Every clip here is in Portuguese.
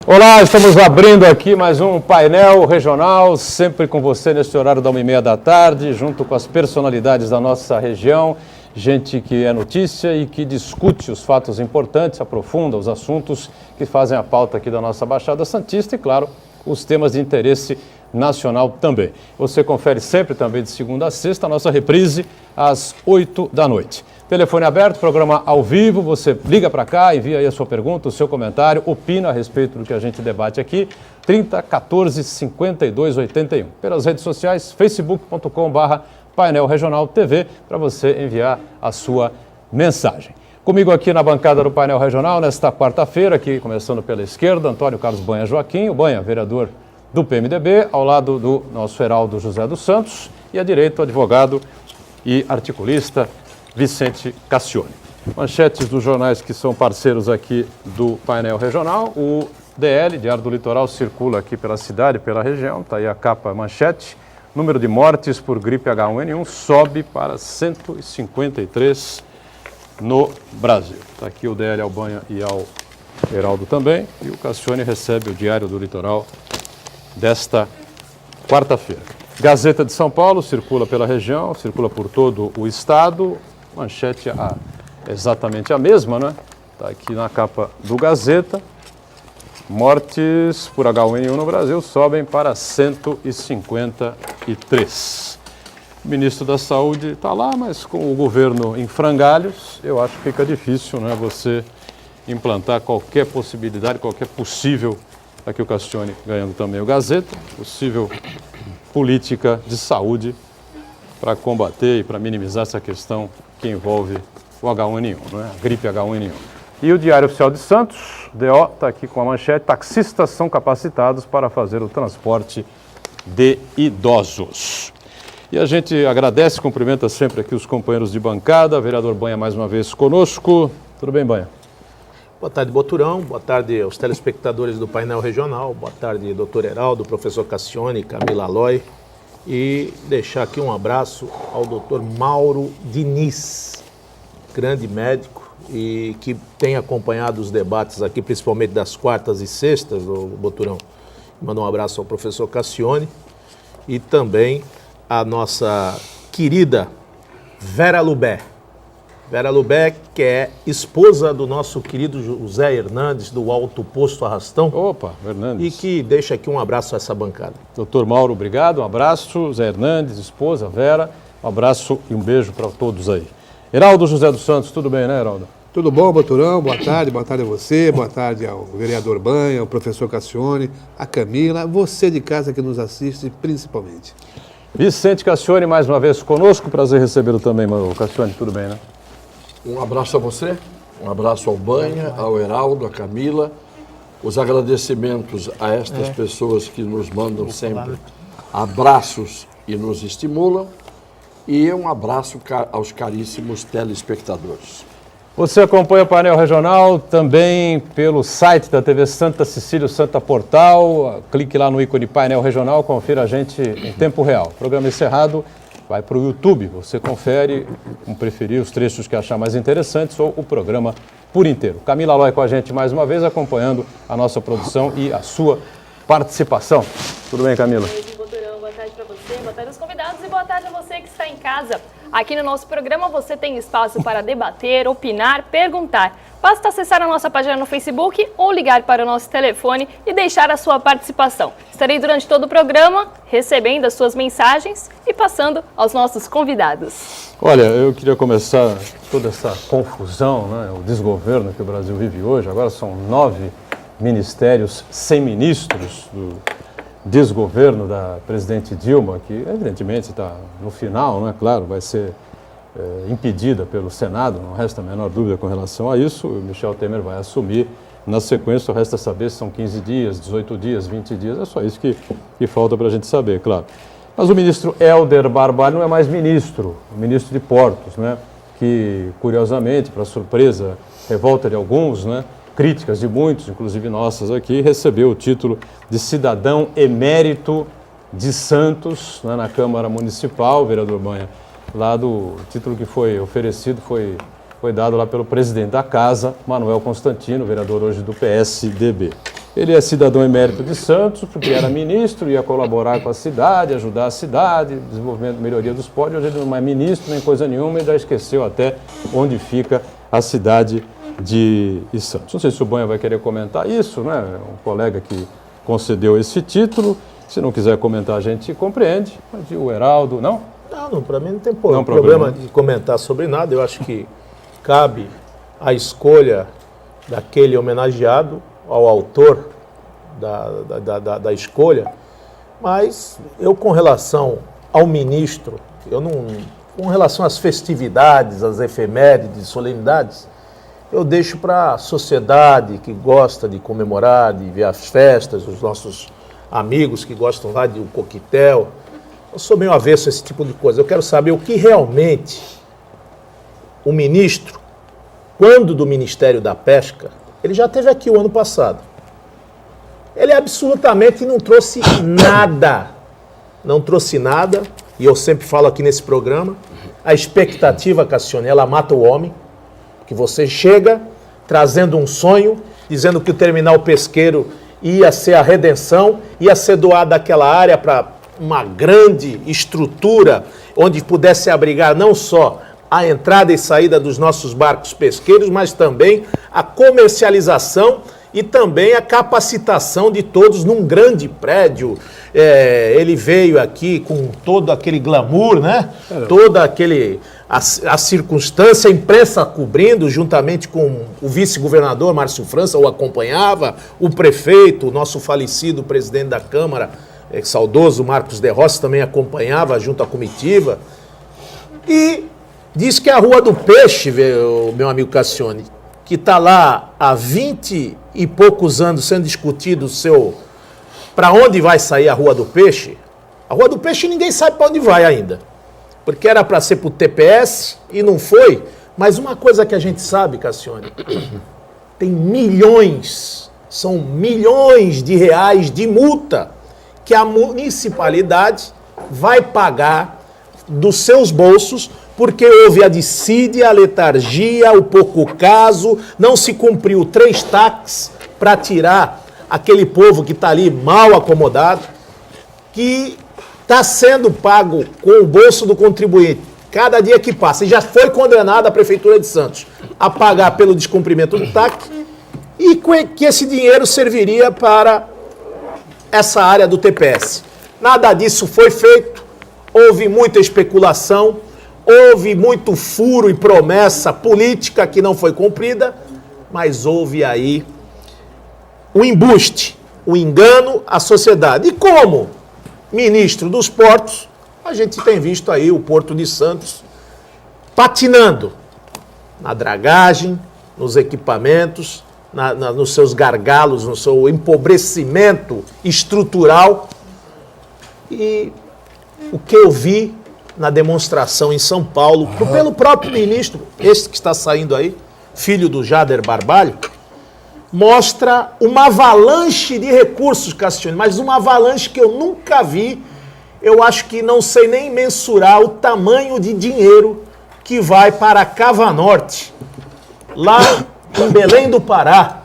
Olá, estamos abrindo aqui mais um painel regional, sempre com você neste horário da 1h30 da tarde, junto com as personalidades da nossa região, gente que é notícia e que discute os fatos importantes, aprofunda os assuntos que fazem a pauta aqui da nossa Baixada Santista e, claro, os temas de interesse nacional também. Você confere sempre também de segunda a sexta a nossa reprise às 8 da noite. Telefone aberto, programa ao vivo, você liga para cá, envia aí a sua pergunta, o seu comentário, opina a respeito do que a gente debate aqui, 30 14 52 81. Pelas redes sociais, facebook.com/Painel Regional TV, para você enviar a sua mensagem. Comigo aqui na bancada do Painel Regional, nesta quarta-feira, aqui começando pela esquerda, Antônio Carlos Banha Joaquim, o Banha, vereador do PMDB, ao lado do nosso Heraldo José dos Santos, e à direita o advogado e articulista Vicente Cassione. Manchetes dos jornais que são parceiros aqui do painel regional. O DL, Diário do Litoral, circula aqui pela cidade, pela região. Está aí a capa manchete. Número de mortes por gripe H1N1 sobe para 153 no Brasil. Está aqui o DL ao Banha e ao Heraldo também. E o Cassione recebe o Diário do Litoral desta quarta-feira. Gazeta de São Paulo circula pela região, circula por todo o estado. Manchete exatamente a mesma, né? Está aqui na capa do Gazeta. Mortes por H1N1 no Brasil sobem para 153. O ministro da Saúde está lá, mas com o governo em frangalhos, eu acho que fica difícil, né, você implantar qualquer possibilidade, qualquer possível, aqui o Cassione ganhando também o Gazeta, possível política de saúde para combater e para minimizar essa questão que envolve o H1N1, não é? A gripe H1N1. E o Diário Oficial de Santos, DO, está aqui com a manchete: taxistas são capacitados para fazer o transporte de idosos. E a gente agradece, cumprimenta sempre aqui os companheiros de bancada. Vereador Banha mais uma vez conosco. Tudo bem, Banha? Boa tarde, Boturão. Boa tarde aos telespectadores do painel regional. Boa tarde, doutor Heraldo, professor Cassione, Camila Aloy. E deixar aqui um abraço ao doutor Mauro Diniz, grande médico e que tem acompanhado os debates aqui, principalmente das quartas e sextas, do Boturão. Mandar um abraço ao professor Cassione e também a nossa querida Vera Lubé. Vera Lubé, que é esposa do nosso querido José Hernandes, do Alto Posto Arrastão. Opa, Hernandes. E que deixa aqui um abraço a essa bancada. Doutor Mauro, obrigado, um abraço. José Hernandes, esposa, Vera, um abraço e um beijo para todos aí. Heraldo José dos Santos, tudo bem, né, Heraldo? Tudo bom, Boturão? Boa tarde a você, boa tarde ao vereador Banha, ao professor Cassione, a Camila, você de casa que nos assiste principalmente. Vicente Cassione, mais uma vez conosco, prazer recebê-lo também, Cassione, tudo bem, né? Um abraço a você, um abraço ao Banha, ao Heraldo, à Camila, os agradecimentos a estas pessoas que nos mandam sempre abraços e nos estimulam, e um abraço aos caríssimos telespectadores. Você acompanha o painel regional também pelo site da TV Santa Cecília, Santa Portal, clique lá no ícone painel regional, confira a gente em tempo real. Programa encerrado. Vai para o YouTube, você confere, como preferir, os trechos que achar mais interessantes ou o programa por inteiro. Camila Aloy com a gente mais uma vez, acompanhando a nossa produção e a sua participação. Tudo bem, Camila? Boa tarde para você, boa tarde aos convidados e boa tarde a você que está em casa. Aqui no nosso programa você tem espaço para debater, opinar, perguntar. Basta acessar a nossa página no Facebook ou ligar para o nosso telefone e deixar a sua participação. Estarei durante todo o programa recebendo as suas mensagens e passando aos nossos convidados. Olha, eu queria começar toda essa confusão, né, o desgoverno que o Brasil vive hoje. Agora são 9 ministérios sem ministros do desgoverno da presidente Dilma, que evidentemente está no final, não é claro, vai ser impedida pelo Senado, não resta a menor dúvida com relação a isso. O Michel Temer vai assumir na sequência, resta saber se são 15 dias, 18 dias, 20 dias, é só isso que falta para a gente saber, claro. Mas o ministro Helder Barbalho não é mais ministro, o ministro de Portos, né, que curiosamente, para surpresa, revolta de alguns, né, críticas de muitos, inclusive nossas aqui, recebeu o título de cidadão emérito de Santos, né, na Câmara Municipal, vereador Banha. Lá do título que foi oferecido foi dado lá pelo presidente da casa, Manuel Constantino, vereador hoje do PSDB. Ele é cidadão emérito de Santos, porque era ministro, ia colaborar com a cidade, ajudar a cidade, desenvolvimento e melhoria dos pódios. Hoje ele não é ministro nem coisa nenhuma e já esqueceu até onde fica a cidade de Santos. Não sei se o Banha vai querer comentar isso, né? Um colega que concedeu esse título. Se não quiser comentar, a gente compreende. Mas o Heraldo, não? Não, para mim não tem problema de comentar sobre nada. Eu acho que cabe a escolha daquele homenageado ao autor da escolha, mas eu, com relação ao ministro, com relação às festividades, às efemérides, solenidades, eu deixo para a sociedade que gosta de comemorar, de ver as festas, os nossos amigos que gostam lá de um coquetel. Eu sou meio avesso a esse tipo de coisa. Eu quero saber o que realmente o ministro, quando do Ministério da Pesca, ele já esteve aqui o ano passado. Ele absolutamente não trouxe nada. Não trouxe nada. E eu sempre falo aqui nesse programa, a expectativa, Cassione, ela mata o homem. Que você chega trazendo um sonho, dizendo que o terminal pesqueiro ia ser a redenção, ia ser doado daquela área para uma grande estrutura, onde pudesse abrigar não só a entrada e saída dos nossos barcos pesqueiros, mas também a comercialização e também a capacitação de todos num grande prédio. Ele veio aqui com todo aquele glamour, né? Toda a circunstância, a imprensa cobrindo, juntamente com o vice-governador Márcio França, o acompanhava, o prefeito, o nosso falecido presidente da Câmara, saudoso Marcos de Rossi, também acompanhava junto à comitiva. E diz que a Rua do Peixe, meu amigo Cassione, que está lá há 20 e poucos anos sendo discutido para onde vai sair a Rua do Peixe. A Rua do Peixe ninguém sabe para onde vai ainda, porque era para ser para o TPS e não foi. Mas uma coisa que a gente sabe, Cassione, tem são milhões de reais de multa que a municipalidade vai pagar dos seus bolsos, porque houve a dissídia, a letargia, o pouco caso, não se cumpriu 3 taques para tirar aquele povo que está ali mal acomodado, que está sendo pago com o bolso do contribuinte cada dia que passa. E já foi condenada a Prefeitura de Santos a pagar pelo descumprimento do TAC, e que esse dinheiro serviria para essa área do TPS. Nada disso foi feito, houve muita especulação, houve muito furo e promessa política que não foi cumprida, mas houve aí o embuste, o engano à sociedade. E como ministro dos portos, a gente tem visto aí o Porto de Santos patinando na dragagem, nos equipamentos, nos seus gargalos, no seu empobrecimento estrutural. E o que eu vi na demonstração em São Paulo, pelo próprio ministro, esse que está saindo aí, filho do Jader Barbalho, mostra uma avalanche de recursos, Cassione, mas uma avalanche que eu nunca vi. Eu acho que não sei nem mensurar o tamanho de dinheiro que vai para a Cava Norte, lá em Belém do Pará.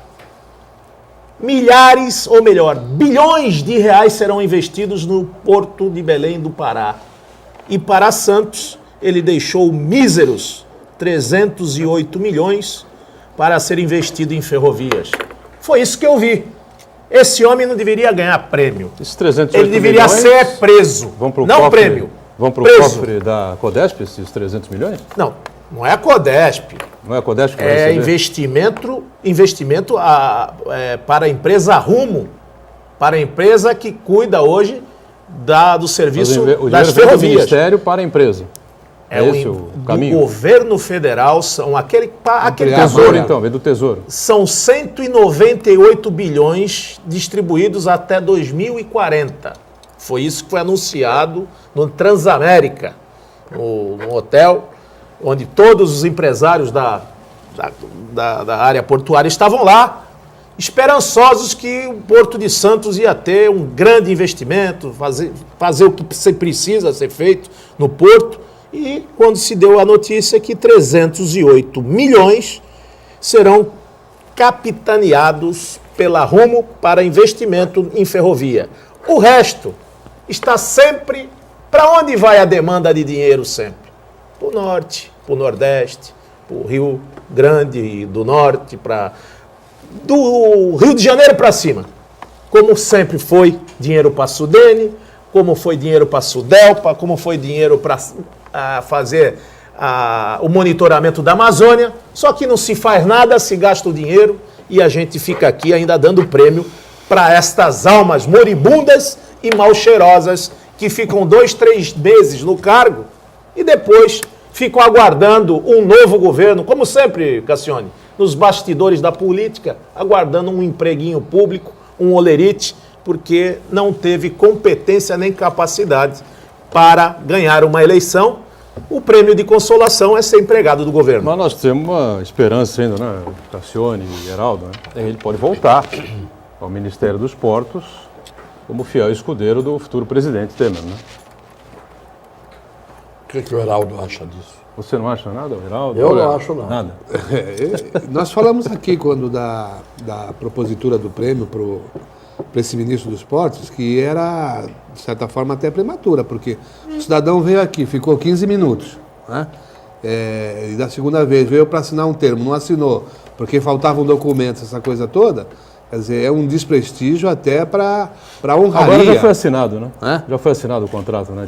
Milhares, ou melhor, bilhões de reais serão investidos no Porto de Belém do Pará. E para Santos, ele deixou míseros 308 milhões para ser investido em ferrovias. Foi isso que eu vi. Esse homem não deveria ganhar prêmio. Esses 308 ele deveria milhões ser preso, não cofre, prêmio. Vão para o preso. cofre da Codesp, esses 300 milhões? Não, não é a Codesp. Não é a Codesp que vai É receber? investimento para a empresa Rumo, para a empresa que cuida hoje do serviço das ferrovias. Do ferrovias. Ministério para a empresa. É esse o caminho? Do governo federal, são aquele Tesouro, tesouro, então, vem do Tesouro. são 198 bilhões distribuídos até 2040. Foi isso que foi anunciado no Transamérica, no hotel, onde todos os empresários da área portuária estavam lá, esperançosos que o Porto de Santos ia ter um grande investimento, fazer o que precisa ser feito no Porto. E quando se deu a notícia que 308 milhões serão capitaneados pela Rumo para investimento em ferrovia. O resto está sempre... Para onde vai a demanda de dinheiro sempre? Para o norte, para o nordeste, para o Rio Grande do Norte, do Rio de Janeiro para cima. Como sempre foi dinheiro para a Sudene, como foi dinheiro para a Sudelpa, como foi dinheiro para fazer o monitoramento da Amazônia. Só que não se faz nada, se gasta o dinheiro e a gente fica aqui ainda dando prêmio para estas almas moribundas e mal cheirosas que ficam 2, 3 meses no cargo e depois ficam aguardando um novo governo, como sempre, Cassione, nos bastidores da política, aguardando um empreguinho público, um olerite, porque não teve competência nem capacidade para ganhar uma eleição. O prêmio de consolação é ser empregado do governo. Mas nós temos uma esperança ainda, né? Cassione e Geraldo, né? Ele pode voltar ao Ministério dos Portos como fiel escudeiro do futuro presidente Temer, né? O que o Heraldo acha disso? Você não acha nada, Geraldo? Eu não acho nada. Nada. Nós falamos aqui quando da propositura do prêmio para esse ministro dos Portos, que era, de certa forma, até prematura, porque o cidadão veio aqui, ficou 15 minutos, né? E da segunda vez veio para assinar um termo, não assinou, porque faltavam documentos, essa coisa toda. Quer dizer, é um desprestígio até para honraria. Agora já foi assinado, né? Hã? Já foi assinado o contrato, né?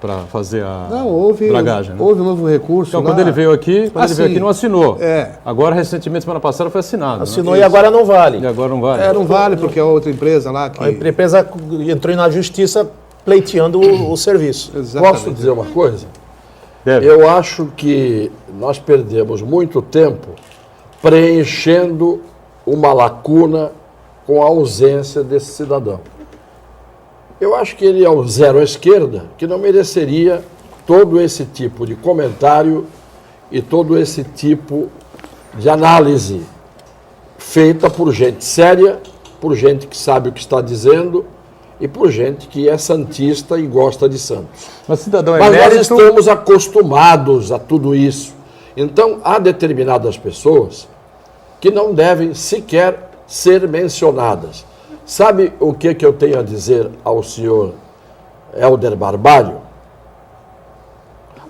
Para fazer a Não, houve dragagem, né? um novo recurso. Então, lá. quando ele veio aqui, não assinou. É. Agora, recentemente, semana passada, foi assinado. Assinou né? e agora não vale. E agora não vale. Não vale, porque é outra empresa lá que... A empresa entrou na justiça pleiteando o serviço. Exatamente. Posso dizer uma coisa? Deve. Eu acho que nós perdemos muito tempo preenchendo uma lacuna com a ausência desse cidadão. Eu acho que ele é o zero à esquerda, que não mereceria todo esse tipo de comentário e todo esse tipo de análise feita por gente séria, por gente que sabe o que está dizendo e por gente que é santista e gosta de santos. Mas cidadão Mas nós emérito... estamos acostumados a tudo isso. Então, há determinadas pessoas que não devem sequer ser mencionadas. Sabe o que eu tenho a dizer ao senhor Helder Barbalho?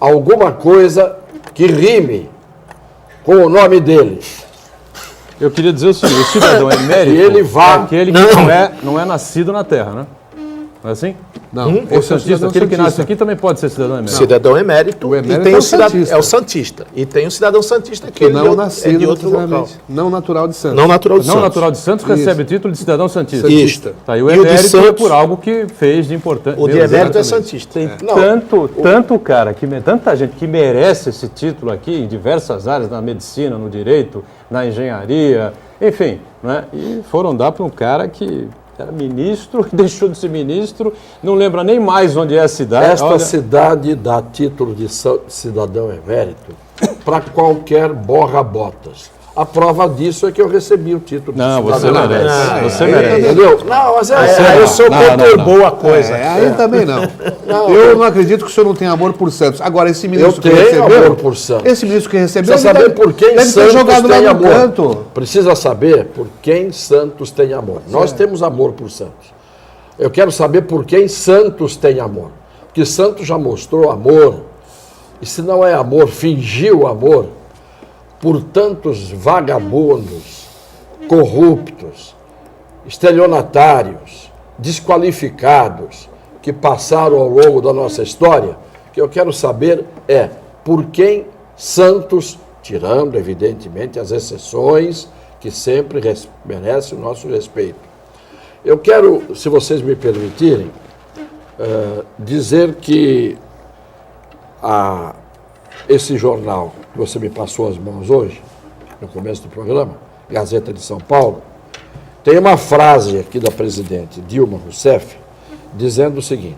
Alguma coisa que rime com o nome dele. Eu queria dizer o seguinte, o cidadão emérito E ele vai- é aquele que não é nascido na terra, né? Não é assim? Não, O esse é o santista, cidadão aquele que nasce santista. aqui também pode ser cidadão emérito. Cidadão emérito, O emérito e tem é o é o santista. santista. E tem o cidadão santista que Que ele não é nascido de outro local. necessariamente. Não natural de Santos. Não natural de Não Santos. natural de Santos Isso. recebe o título de cidadão santista. Santista. Tá, e o E o de emérito é Santos- por algo que fez de importante. O de Meu, emérito é exatamente. santista. Tem Não. tanto cara, tanta gente que merece esse título aqui em diversas áreas, na medicina, no direito, na engenharia, enfim, né? E foram dar para um cara que era ministro, deixou de ser ministro, não lembra nem mais onde é a cidade. Esta Olha, cidade dá título de cidadão emérito para qualquer borra-botas. A prova disso é que eu recebi o título não, de você cidadão merece. emérito. Você merece. Entendeu? Não, mas Aí o senhor perturbou a coisa. Aí também não. Eu não acredito que o senhor não tenha amor por Santos. Agora, esse ministro Eu que tenho recebeu... amor por Santos. Esse ministro que recebeu... Precisa ele saber por quem deve ter Santos jogado lá tem no amor. canto. Precisa saber por quem Santos tem amor. Nós temos amor por Santos. Eu quero saber por quem Santos tem amor. Porque Santos já mostrou amor. E se não é amor, fingiu amor por tantos vagabundos, corruptos, estelionatários, desqualificados que passaram ao longo da nossa história. O que eu quero saber é por quem Santos, tirando evidentemente as exceções que sempre merecem o nosso respeito. Eu quero, se vocês me permitirem, dizer que esse jornal que você me passou às mãos hoje, no começo do programa, Gazeta de São Paulo, tem uma frase aqui da presidente Dilma Rousseff dizendo o seguinte: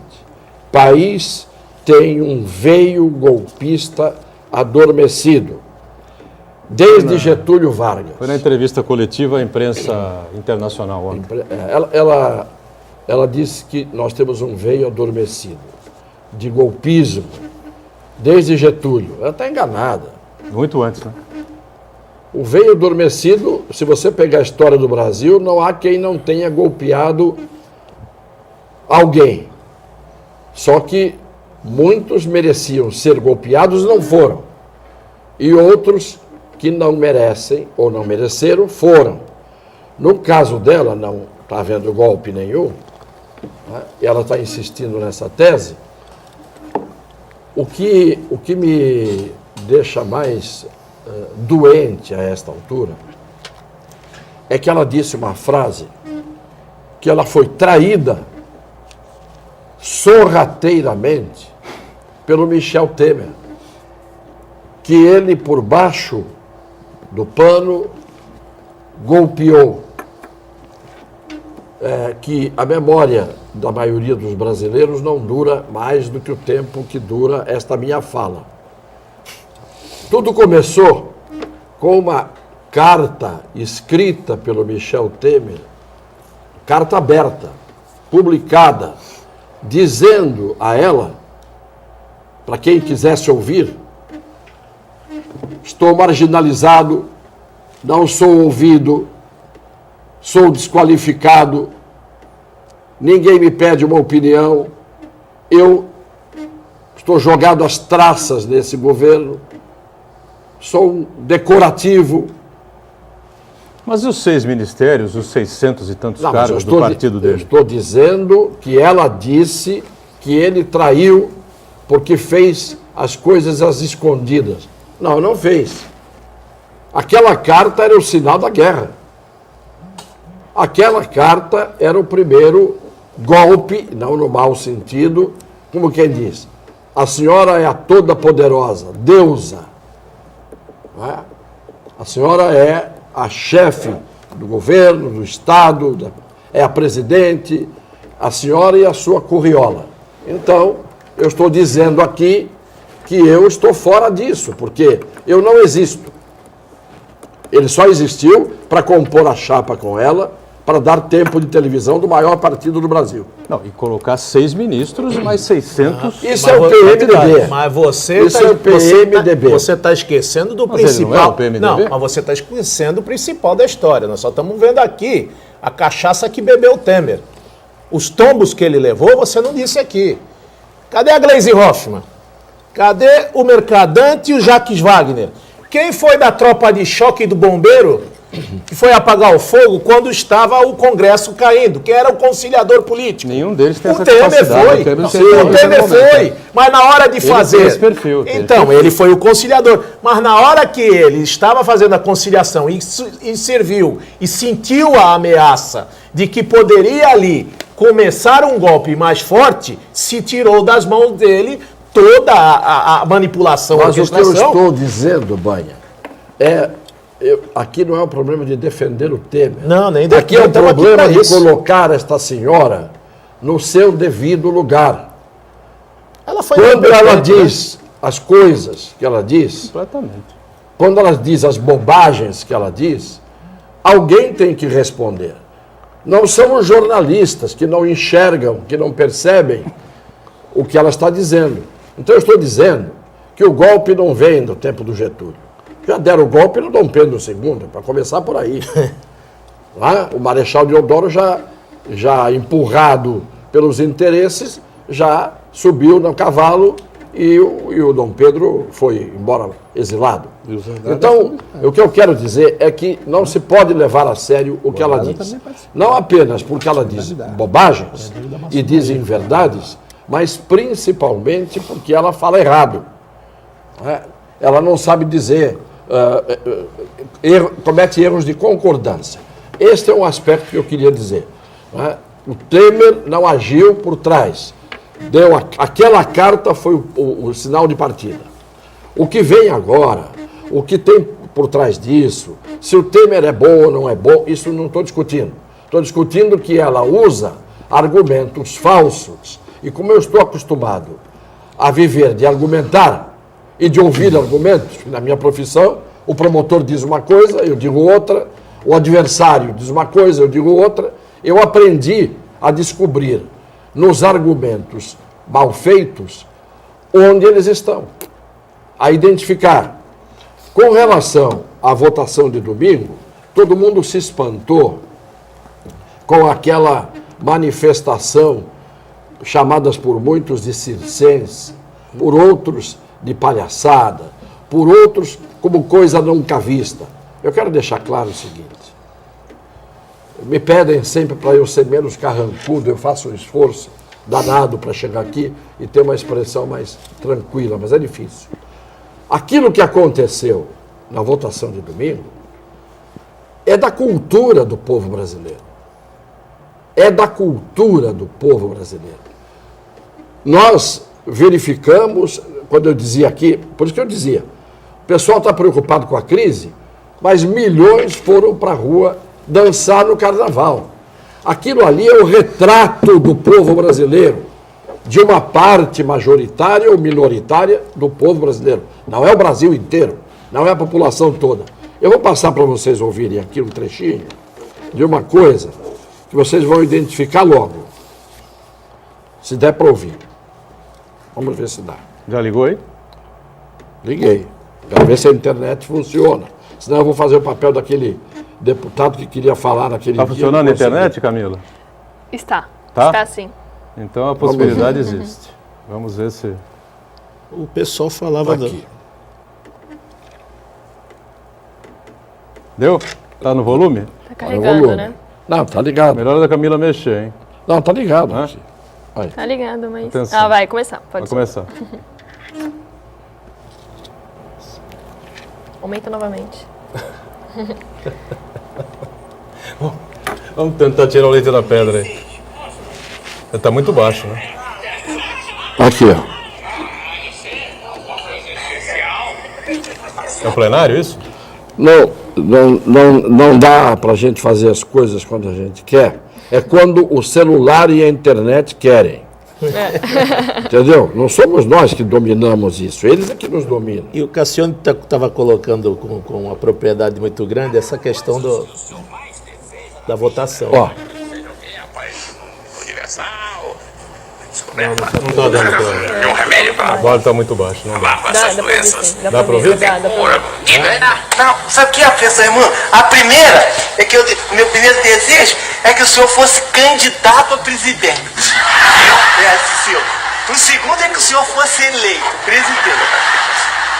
país tem um veio golpista adormecido, desde Getúlio Vargas. Foi na entrevista coletiva à imprensa internacional ontem. Ela disse que nós temos um veio adormecido, de golpismo, desde Getúlio. Ela está enganada. Muito antes, né? O veio adormecido, se você pegar a história do Brasil, não há quem não tenha golpeado alguém. Só que muitos mereciam ser golpeados e não foram. E outros que não merecem ou não mereceram foram. No caso dela, não está havendo golpe nenhum, né? Ela está insistindo nessa tese. O que me deixa mais doente a esta altura é que ela disse uma frase que ela foi traída sorrateiramente pelo Michel Temer, que ele por baixo do pano golpeou, que a memória da maioria dos brasileiros não dura mais do que o tempo que dura esta minha fala. Tudo começou com uma carta escrita pelo Michel Temer, carta aberta, publicada, dizendo a ela, para quem quisesse ouvir: estou marginalizado, não sou ouvido, sou desqualificado, ninguém me pede uma opinião, eu estou jogado às traças nesse governo, sou um decorativo. Mas e os 6 ministérios, os 600 e tantos cargos do partido Eu dele? estou dizendo que ela disse que ele traiu porque fez as coisas às escondidas. Não, não fez. Aquela carta era o sinal da guerra. Aquela carta era o primeiro golpe, não no mau sentido, como quem diz: a senhora é a toda-poderosa, deusa. Não é? A senhora é a chefe do governo, do Estado, é a presidente, a senhora e a sua curriola. Então, eu estou dizendo aqui que eu estou fora disso, porque eu não existo. Ele só existiu para compor a chapa com ela, para dar tempo de televisão do maior partido do Brasil. Não, e colocar 6 ministros e mais 600... Isso é o PMDB. Mas você Isso é o PMDB. Você está esquecendo do Mas ele principal. não é o PMDB? Não, mas você está esquecendo o principal da história. Nós só estamos vendo aqui a cachaça que bebeu o Temer. Os tombos que ele levou, você não disse aqui. Cadê a Gleisi Hoffmann? Cadê o Mercadante e o Jacques Wagner? Quem foi da tropa de choque do bombeiro que foi apagar o fogo quando estava o Congresso caindo? Quem era o conciliador político? Nenhum deles tem O essa Temer capacidade. foi. O Temer foi. Mas na hora de fazer... tem esse perfil, Então, ele foi o conciliador. Mas na hora que ele estava fazendo a conciliação e serviu e sentiu a ameaça de que poderia ali começar um golpe mais forte, se tirou das mãos dele toda a manipulação, Mas o que eu orquestração. estou dizendo, Banha, aqui não é um problema de defender o Temer. Não, nem Aqui é o estamos aqui problema pra de isso. colocar esta senhora no seu devido lugar. Ela foi Quando ela competente, né? diz as coisas que ela diz, Completamente. quando ela diz as bobagens que ela diz, alguém tem que responder. Não são os jornalistas que não enxergam, que não percebem o que ela está dizendo. Então eu estou dizendo que o golpe não vem do tempo do Getúlio. Já deram o golpe no Dom Pedro II, para começar por aí. Lá, o Marechal Deodoro já empurrado pelos interesses, já subiu no cavalo e o Dom Pedro foi embora exilado. Então, o que eu quero dizer é que não se pode levar a sério o que ela diz. Não apenas porque ela diz bobagens e diz inverdades, mas principalmente porque ela fala errado. Ela não sabe dizer, comete erros de concordância. Este é um aspecto que eu queria dizer. O Temer não agiu por trás. Aquela carta foi o sinal de partida. O que vem agora, o que tem por trás disso, se o Temer é bom ou não é bom, isso não estou discutindo. Estou discutindo que ela usa argumentos falsos. E como eu estou acostumado a viver de argumentar e de ouvir argumentos, na minha profissão, o promotor diz uma coisa, eu digo outra, o adversário diz uma coisa, eu digo outra, eu aprendi a descobrir nos argumentos mal feitos onde eles estão, a identificar. Com relação a votação de domingo, todo mundo se espantou com aquela manifestação chamadas por muitos de circense, por outros de palhaçada, por outros como coisa nunca vista. Eu quero deixar claro o seguinte: me pedem sempre para eu ser menos carrancudo, eu faço um esforço danado para chegar aqui e ter uma expressão mais tranquila, mas é difícil. Aquilo que aconteceu na votação de domingo é da cultura do povo brasileiro. É da cultura do povo brasileiro. Nós verificamos, quando eu dizia aqui, por isso que eu dizia, o pessoal está preocupado com a crise, mas milhões foram para a rua dançar no carnaval. Aquilo ali é o retrato do povo brasileiro, de uma parte majoritária ou minoritária do povo brasileiro. Não é o Brasil inteiro, não é a população toda. Eu vou passar para vocês ouvirem aqui um trechinho de uma coisa que vocês vão identificar logo, se der para ouvir. Vamos ver se dá. Já ligou aí? Liguei. Quero ver se a internet funciona. Senão eu vou fazer o papel daquele deputado que queria falar naquele dia. Está funcionando a internet, Camila? Está. Tá? Está sim. Então a possibilidade existe. Vamos ver se... O pessoal falava Aqui. Deu? Tá no volume? Tá carregando, volume. né? Não, tá ligado. Melhor da Camila mexer, hein? Não, tá ligado. Hã? Aqui. Aí. Tá ligado, mas... Atenção. Ah, vai começar. Pode Vai ser. começar. Aumenta novamente. Vamos tentar tirar o leite da pedra aí. Tá muito baixo, né? Aqui, ó. É o plenário isso? Não dá pra gente fazer as coisas quando a gente quer. É quando o celular e a internet querem. Entendeu? Não somos nós que dominamos isso, eles é que nos dominam. E o Cassione estava colocando com uma propriedade muito grande essa questão da votação. Ó, Não tá dando pra... A bola tá muito baixa, não dá. Dá pra ouvir sim. Dá pra ouvir? Dá pra ouvir. Não, sabe o que é, professor Raimundo? A primeira é que o meu primeiro desejo é que o senhor fosse candidato a presidente. É, seu. O segundo é que o senhor fosse eleito presidente.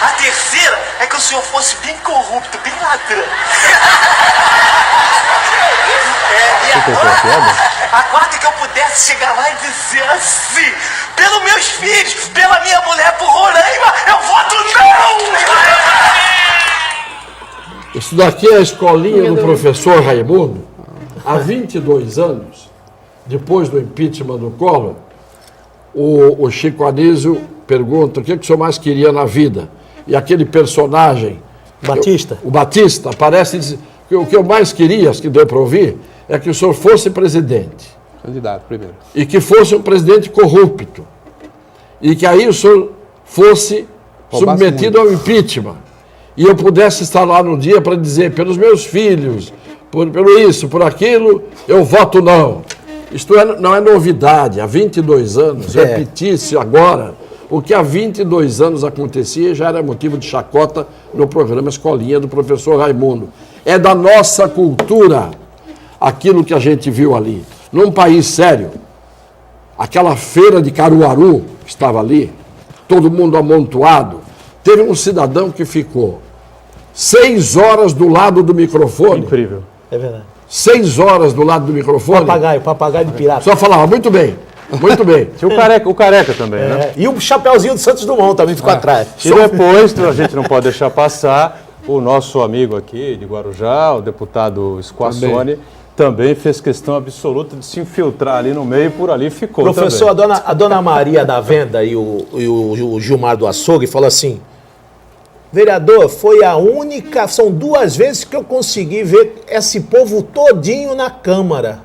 A terceira é que o senhor fosse bem corrupto, bem ladrão. A quarta é que eu pudesse chegar lá e dizer assim: pelos meus filhos, pela minha mulher, por Roraima, eu voto não! isso daqui é a escolinha do professor Raimundo. Há 22 anos, depois do impeachment do Collor, o Chico Anísio pergunta o que o senhor mais queria na vida. E aquele personagem, Batista? o Batista, aparece e diz que o que eu mais queria, que deu para ouvir, é que o senhor fosse presidente. Candidato, primeiro. E que fosse um presidente corrupto. E que aí o senhor fosse Roubasse submetido ao impeachment. E eu pudesse estar lá no dia para dizer, pelos meus filhos, pelo isso, por aquilo, eu voto não. Isto não é novidade. Há 22 anos, repetir-se agora o que há 22 anos acontecia já era motivo de chacota no programa Escolinha do professor Raimundo. É da nossa cultura aquilo que a gente viu ali. Num país sério, aquela feira de Caruaru que estava ali, todo mundo amontoado, teve um cidadão que ficou 6 horas do lado do microfone. Incrível. É verdade. 6 horas do lado do microfone. Papagaio de pirata. Só falava, muito bem, muito bem. Tinha o careca também, né? E o chapeuzinho do Santos Dumont também ficou atrás. E depois, a gente não pode deixar passar, o nosso amigo aqui de Guarujá, o deputado Squassone, também fez questão absoluta de se infiltrar ali no meio e por ali ficou Professor, também. a dona Maria da Venda e o Gilmar do Açougue falou assim: vereador, foi a única, são 2 vezes que eu consegui ver esse povo todinho na Câmara.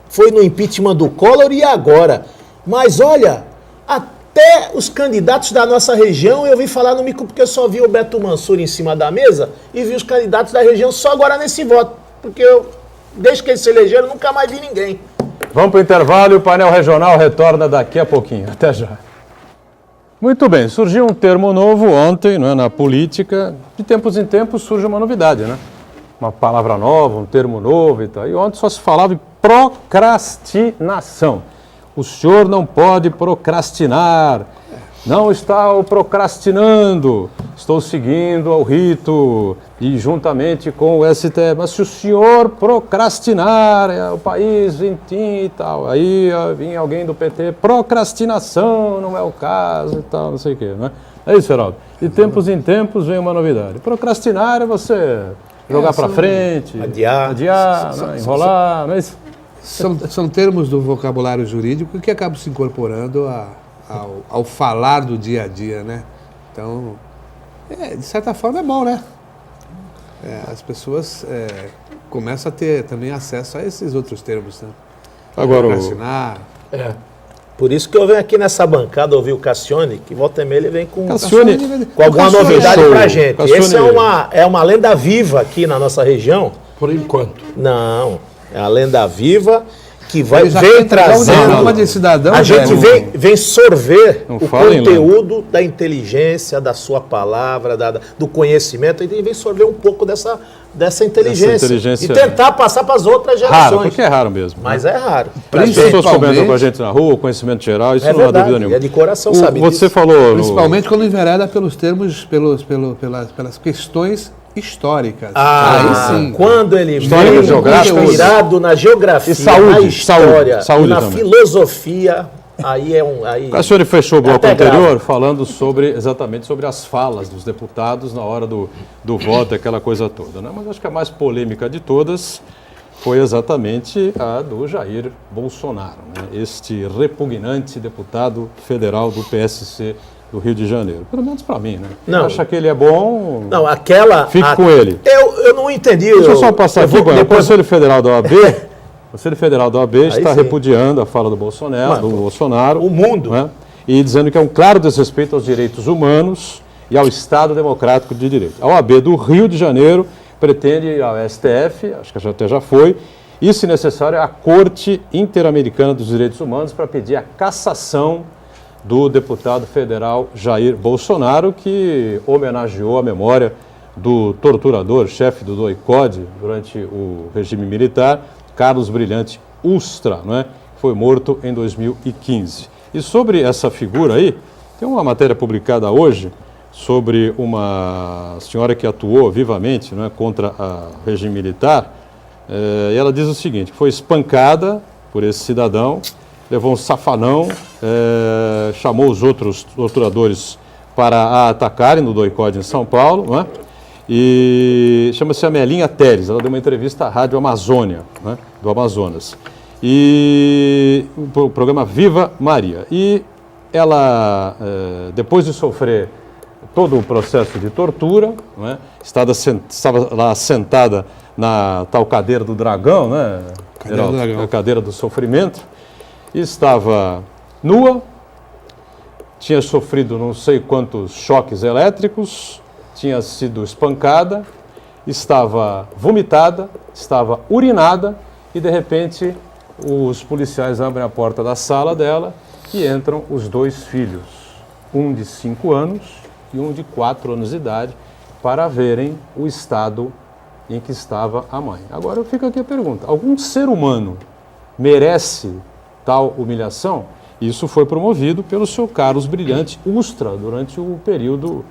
Foi no impeachment do Collor e agora. Mas olha, até os candidatos da nossa região, eu vi falar no micro porque eu só vi o Beto Mansur em cima da mesa e vi os candidatos da região só agora nesse voto. Porque desde que eles se elegeram, nunca mais vi ninguém. Vamos para o intervalo e o painel regional retorna daqui a pouquinho. Até já. Muito bem, surgiu um termo novo ontem, não é, na política. De tempos em tempos surge uma novidade, né? Uma palavra nova, um termo novo e tal. E ontem só se falava em procrastinação. O senhor não pode procrastinar. Não está procrastinando. Estou seguindo ao rito e juntamente com o STF. Mas se o senhor procrastinar, o país vintim e tal. Aí vinha alguém do PT, procrastinação não é o caso e tal, não sei o quê, né? É isso, Geraldo. De tempos em tempos vem uma novidade. Procrastinar é você jogar para frente, adiar, né? Enrolar, não é isso? São termos do vocabulário jurídico que acabam se incorporando ao falar do dia a dia, né? Então, de certa forma é bom, né? As pessoas começam a ter também acesso a esses outros termos, né? Agora, Procrastinar. Por isso que eu venho aqui nessa bancada ouvir o Cassione, que volta e meia ele vem com Cassione, alguma novidade pra gente. Cassione, Esse é uma lenda viva aqui na nossa região. Por enquanto. Não, é a lenda viva que vem Não, trazendo. de cidadão, A gente vem sorver Não o fala em conteúdo da inteligência, da sua palavra, do conhecimento, e vem sorver um pouco dessa inteligência. E tentar passar para as outras gerações. Raro, porque é raro mesmo. Mas é raro. As pessoas comentam com a gente na rua, conhecimento geral, isso não há dúvida nenhuma. É de coração, sabe Você disso. falou... Principalmente quando envereda pelos termos, pelas questões históricas. Aí sim. Quando ele Histórica, geográfica, inspirado na geografia, e saúde, na história, saúde na também. filosofia, aí é um... Aí... O senhor fechou o bloco Até anterior grave. falando exatamente sobre as falas dos deputados na hora do voto, aquela coisa toda, né? Mas acho que a mais polêmica de todas foi exatamente a do Jair Bolsonaro, né? Este repugnante deputado federal do PSC do Rio de Janeiro. Pelo menos para mim, né? Não. Acha que ele é bom, Não, aquela... fique com ele. Eu não entendi. Deixa eu só passar aqui, o depois... Conselho Federal da OAB... O Conselho Federal da OAB está sim. repudiando a fala do Bolsonaro, o mundo. né? E dizendo que é um claro desrespeito aos direitos humanos e ao Estado Democrático de Direito. A OAB do Rio de Janeiro pretende ir ao STF, acho que até já foi, e, se necessário, à Corte Interamericana dos Direitos Humanos para pedir a cassação do deputado federal Jair Bolsonaro, que homenageou a memória do torturador, chefe do DOI-CODE durante o regime militar, Carlos Brilhante Ustra, não é? Foi morto em 2015. E sobre essa figura aí, tem uma matéria publicada hoje sobre uma senhora que atuou vivamente, não é, contra o regime militar, e ela diz o seguinte: foi espancada por esse cidadão, levou um safanão, chamou os outros torturadores para a atacarem no DOI-CODE em São Paulo, não é? E chama-se Amelinha Teres, ela deu uma entrevista à Rádio Amazônia, né, do Amazonas, e o programa Viva Maria. E ela, depois de sofrer todo o processo de tortura, né, estava lá sentada na tal cadeira do dragão, né, a cadeira do sofrimento, e estava nua, tinha sofrido não sei quantos choques elétricos, tinha sido espancada, estava vomitada, estava urinada e, de repente, os policiais abrem a porta da sala dela e entram os dois filhos, um de 5 anos e um de 4 anos de idade, para verem o estado em que estava a mãe. Agora eu fico aqui a pergunta: algum ser humano merece tal humilhação? Isso foi promovido pelo seu Carlos Brilhante Ustra durante o período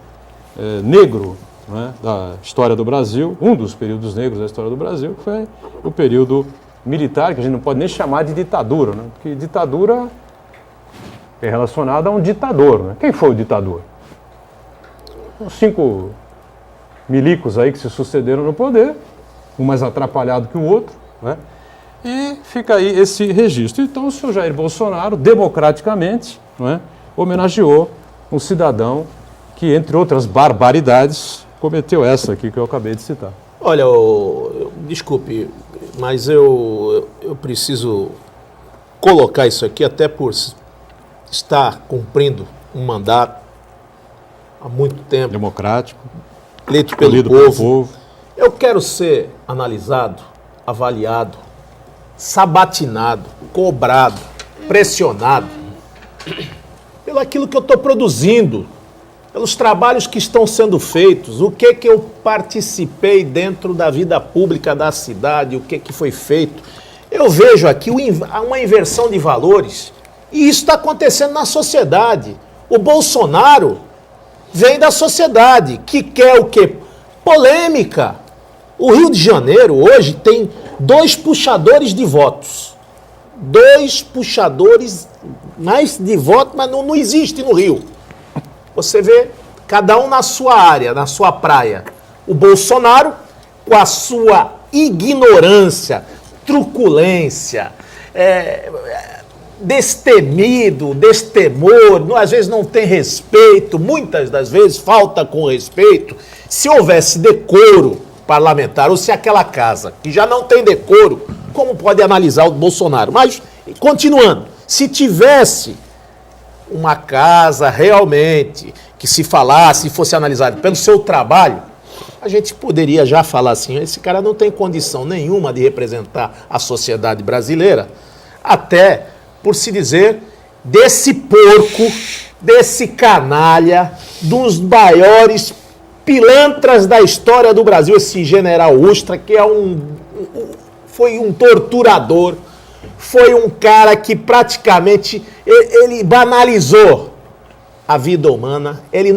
negro, né, da história do Brasil, um dos períodos negros da história do Brasil, que foi o período militar, que a gente não pode nem chamar de ditadura, né, porque ditadura é relacionada a um ditador, né? Quem foi o ditador? Os 5 milicos aí que se sucederam no poder, um mais atrapalhado que o outro, né? E fica aí esse registro. Então o senhor Jair Bolsonaro, democraticamente, não é, homenageou um cidadão que, entre outras barbaridades, cometeu essa aqui que eu acabei de citar. Olha, desculpe, mas eu preciso colocar isso aqui, até por estar cumprindo um mandato há muito tempo. Democrático. Eleito pelo povo. Eu quero ser analisado, avaliado, sabatinado, cobrado, pressionado pelo aquilo que eu estou produzindo, pelos trabalhos que estão sendo feitos, o que eu participei dentro da vida pública da cidade, o que foi feito. Eu vejo aqui uma inversão de valores e isso está acontecendo na sociedade. O Bolsonaro vem da sociedade, que quer o quê? Polêmica. O Rio de Janeiro hoje tem 2 puxadores de votos. 2 puxadores mais de voto, mas não existe no Rio. Você vê cada um na sua área, na sua praia. O Bolsonaro, com a sua ignorância, truculência, destemido, destemor, às vezes não tem respeito, muitas das vezes falta com respeito. Se houvesse decoro parlamentar, ou se aquela casa que já não tem decoro, como pode analisar o Bolsonaro? Mas, continuando, se tivesse uma casa realmente que se falasse, fosse analisado pelo seu trabalho, a gente poderia já falar assim, esse cara não tem condição nenhuma de representar a sociedade brasileira, até por se dizer desse porco, desse canalha, dos maiores pilantras da história do Brasil, esse general Ustra, que foi um torturador, foi um cara que praticamente ele banalizou a vida humana, ele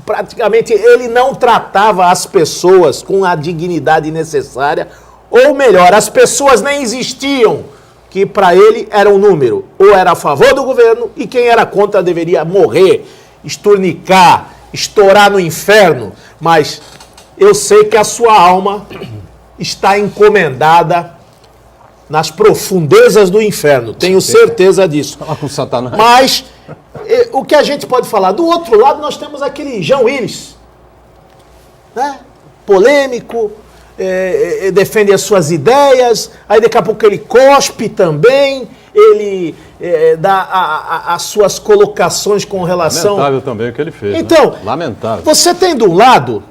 praticamente ele não tratava as pessoas com a dignidade necessária, ou melhor, as pessoas nem existiam, que para ele era um número, ou era a favor do governo e quem era contra deveria morrer, esturnicar, estourar no inferno, mas eu sei que a sua alma está encomendada nas profundezas do inferno, tenho certeza disso. Fala com Satanás. Mas o que a gente pode falar? Do outro lado nós temos aquele Jean Willis, né? Polêmico, defende as suas ideias, aí daqui a pouco ele cospe também, ele dá as suas colocações com relação... Lamentável também o que ele fez. Então, né? Lamentável. Você tem de um lado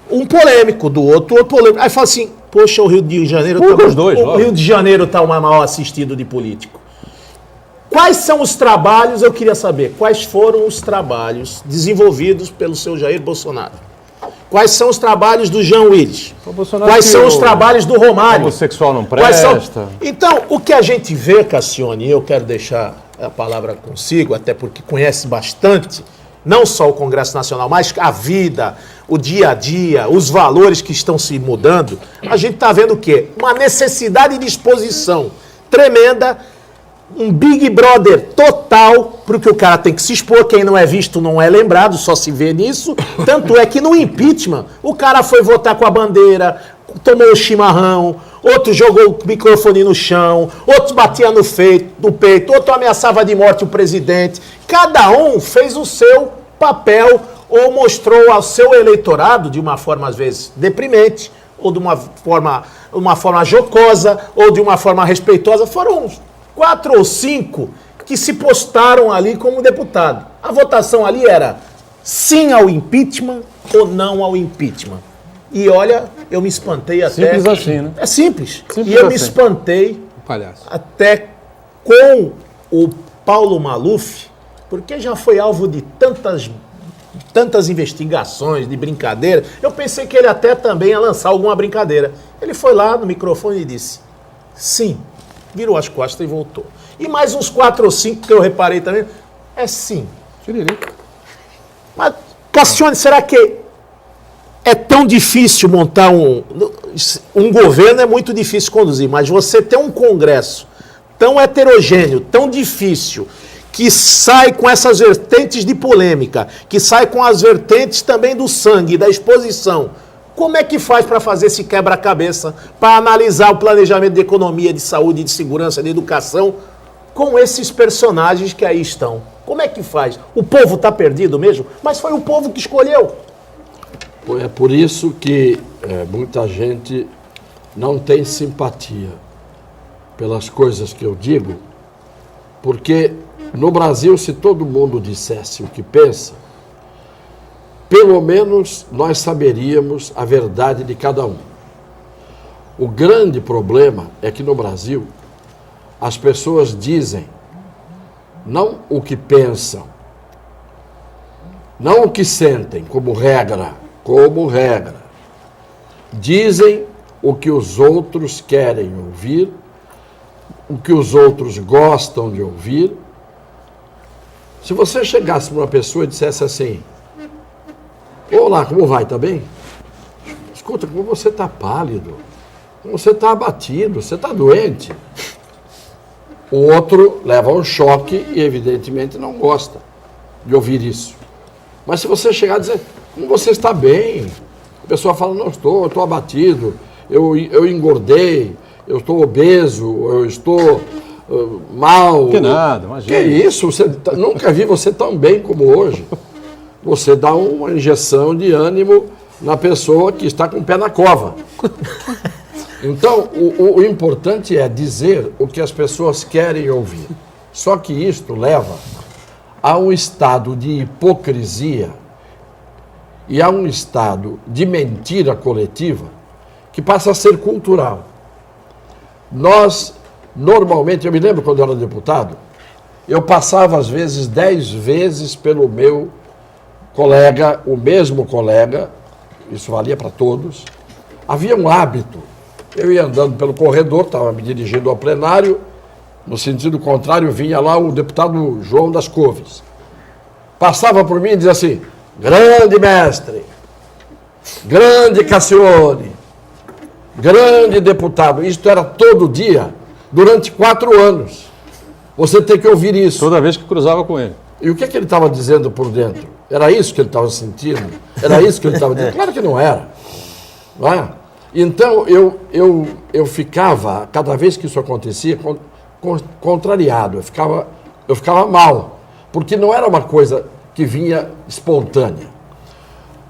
um polêmico, do outro polêmico. Aí fala assim, poxa, o Rio de Janeiro o Rio de Janeiro está o mais mal assistido de político. Quais são os trabalhos, eu queria saber, quais foram os trabalhos desenvolvidos pelo seu Jair Bolsonaro? Quais são os trabalhos do Jean Willis? Quais são os trabalhos do Romário? O homossexual não presta. Então, o que a gente vê, Cassione, eu quero deixar a palavra consigo, até porque conhece bastante, não só o Congresso Nacional, mas a vida, o dia a dia, os valores que estão se mudando, a gente está vendo o quê? Uma necessidade de exposição tremenda, um Big Brother total, porque o cara tem que se expor, quem não é visto não é lembrado, só se vê nisso. Tanto é que no impeachment, o cara foi votar com a bandeira, tomou o chimarrão, outro jogou o microfone no chão, outro batia no peito, outro ameaçava de morte o presidente. Cada um fez o seu papel ou mostrou ao seu eleitorado, de uma forma às vezes deprimente, ou de uma forma jocosa, ou de uma forma respeitosa. Foram 4 ou 5 que se postaram ali como deputado. A votação ali era sim ao impeachment ou não ao impeachment. E olha, eu me espantei até... Simples assim, né? É simples. Simples E eu me assim. espantei Palhaço. até com o Paulo Maluf, porque já foi alvo de tantas investigações, de brincadeira. Eu pensei que ele até também ia lançar alguma brincadeira. Ele foi lá no microfone e disse, sim, virou as costas e voltou. E mais uns 4 ou 5 que eu reparei também, é sim. Tiririca. Mas, Cassione, será que é tão difícil montar um governo? É muito difícil conduzir, mas você ter um Congresso tão heterogêneo, tão difícil, que sai com essas vertentes de polêmica, que sai com as vertentes também do sangue, da exposição. Como é que faz para fazer esse quebra-cabeça, para analisar o planejamento de economia, de saúde, de segurança, de educação, com esses personagens que aí estão? Como é que faz? O povo está perdido mesmo? Mas foi o povo que escolheu. É por isso que muita gente não tem simpatia pelas coisas que eu digo, porque no Brasil, se todo mundo dissesse o que pensa, pelo menos nós saberíamos a verdade de cada um. O grande problema é que no Brasil as pessoas dizem não o que pensam, não o que sentem, como regra. Dizem o que os outros querem ouvir, o que os outros gostam de ouvir. Se você chegasse para uma pessoa e dissesse assim: olá, como vai, tá bem? Escuta, como você está pálido, como você está abatido, você está doente. O outro leva um choque e evidentemente não gosta de ouvir isso. Mas se você chegar e dizer: como você está bem? A pessoa fala: não estou, eu estou abatido, eu engordei, eu estou obeso, eu estou mal. Que nada, imagina. Que isso? Nunca vi você tão bem como hoje. Você dá uma injeção de ânimo na pessoa que está com o pé na cova. Então, o importante é dizer o que as pessoas querem ouvir. Só que isto leva a um estado de hipocrisia e a um estado de mentira coletiva que passa a ser cultural. Nós, normalmente, eu me lembro quando eu era deputado, eu passava às vezes 10 vezes pelo meu colega, o mesmo colega, isso valia para todos. Havia um hábito, eu ia andando pelo corredor, estava me dirigindo ao plenário, no sentido contrário vinha lá o deputado João das Couves. Passava por mim e dizia assim: grande mestre, grande Cassione, grande deputado. Isto era todo dia, durante 4 anos. Você tem que ouvir isso. Toda vez que cruzava com ele. E o que ele estava dizendo por dentro? Era isso que ele estava sentindo? Era isso que ele estava dizendo? Claro que não era. Não é? Então, eu ficava, cada vez que isso acontecia, contrariado. Eu ficava mal. Porque não era uma coisa que vinha espontânea.